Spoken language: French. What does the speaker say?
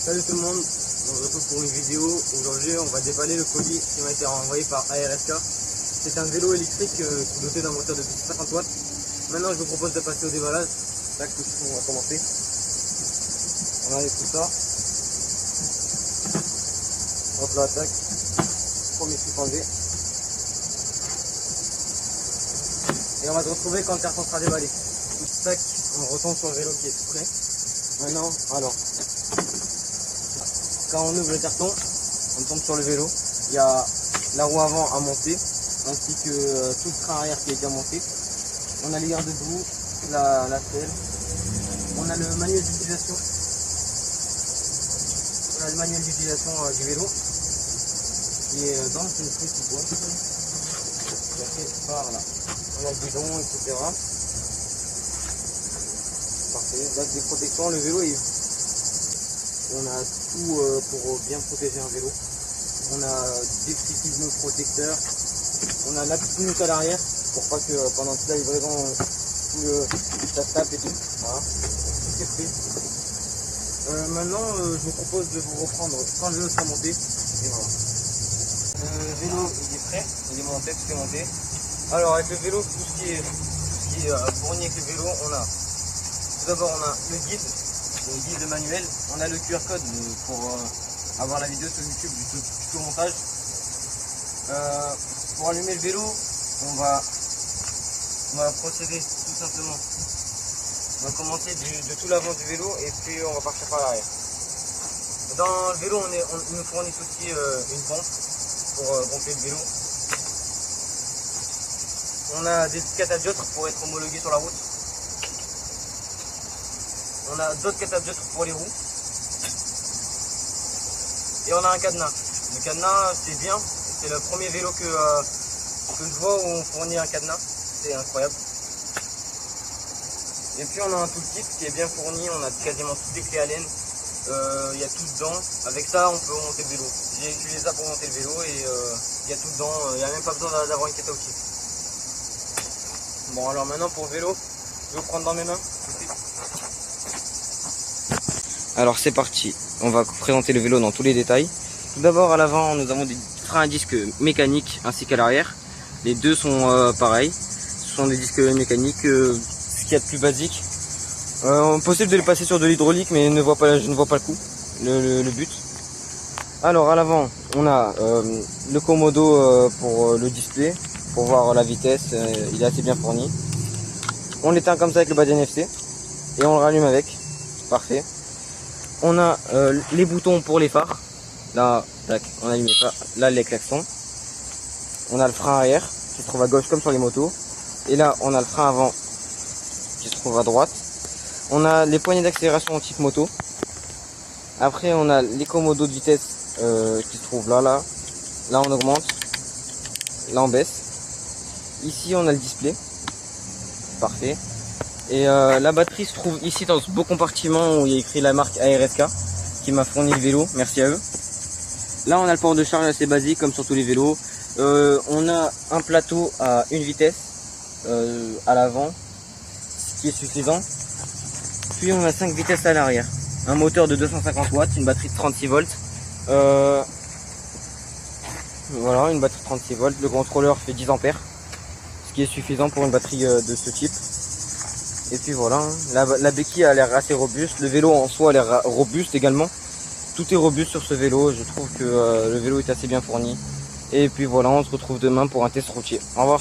Salut tout le monde, on se retrouve pour une vidéo. Aujourd'hui on va déballer le colis qui m'a été envoyé par ARSK. C'est un vélo électrique doté d'un moteur de 50 watts. Maintenant je vous propose de passer au déballage. Tac, tout de suite on va commencer. On enlève tout ça. Hop là, tac. Premier truc enlevé. Et on va se retrouver quand le carton sera déballé. Tac, on retombe sur le vélo qui est tout prêt. Maintenant, alors, quand on ouvre le carton, on tombe sur le vélo. Il y a la roue avant à monter, ainsi que tout le train arrière qui a été monté. On a les garde-boue, la selle. On a le manuel d'utilisation. On a le manuel d'utilisation du vélo, qui est dans une petite boîte. Par là. On a le bidon, etc. Parfait. Là, des protections, le vélo est... On a tout pour bien protéger un vélo. On a des petits pneus protecteurs. On a la petite minute à l'arrière pour pas que pendant toute la livraison ça se tape et tout. Voilà. C'est fait. Maintenant je vous propose de vous reprendre quand le vélo sera monté. Et voilà. Le vélo il est prêt, il est monté, tout est monté. Alors avec le vélo, tout ce qui est fourni avec le vélo, on a tout d'abord on a le guide manuel, on a le QR code pour avoir la vidéo sur YouTube du tuto montage. Pour allumer le vélo, on va procéder tout simplement. On va commencer de tout l'avant du vélo et puis on va partir par l'arrière. Dans le vélo, ils nous fournissent aussi une pompe pour pomper le vélo. On a des catadioptres pour être homologués sur la route. On a d'autres catadioptres pour les roues. Et on a un cadenas. Le cadenas, c'est bien. C'est le premier vélo que je vois où on fournit un cadenas. C'est incroyable. Et puis on a un toolkit qui est bien fourni. On a quasiment toutes les clés Allen. Il y a tout dedans. Avec ça, on peut monter le vélo. J'ai utilisé ça pour monter le vélo et il y a tout dedans. Il n'y a même pas besoin d'avoir une cata aussi. Bon, alors maintenant pour le vélo, je vais vous prendre dans mes mains. Alors c'est parti, on va présenter le vélo dans tous les détails. Tout d'abord à l'avant nous avons des freins à disque mécaniques ainsi qu'à l'arrière. Les deux sont pareils, ce sont des disques mécaniques, ce qu'il y a de plus basique. Possible de les passer sur de l'hydraulique mais je ne vois pas le coup, le but. Alors à l'avant on a le commodo pour le display, pour voir la vitesse, il est assez bien fourni. On l'éteint comme ça avec le bas NFC et on le rallume avec, parfait. On a les boutons pour les phares. Là, tac, on allume les phares. Là, les klaxons. On a le frein arrière qui se trouve à gauche comme sur les motos. Et là, on a le frein avant qui se trouve à droite. On a les poignées d'accélération type moto. Après, on a les commodos de vitesse qui se trouvent là. Là, on augmente. Là, on baisse. Ici, on a le display. Parfait. Et la batterie se trouve ici dans ce beau compartiment où il y a écrit la marque ARSK qui m'a fourni le vélo, merci à eux. Là on a le port de charge assez basique comme sur tous les vélos. On a un plateau à une vitesse à l'avant, ce qui est suffisant. Puis on a 5 vitesses à l'arrière. Un moteur de 250 watts, une batterie de 36 volts. Voilà, une batterie de 36 volts. Le contrôleur fait 10 ampères, ce qui est suffisant pour une batterie de ce type. Et puis voilà, la béquille a l'air assez robuste, le vélo en soi a l'air robuste également. Tout est robuste sur ce vélo, je trouve que le vélo est assez bien fourni. Et puis voilà, on se retrouve demain pour un test routier. Au revoir.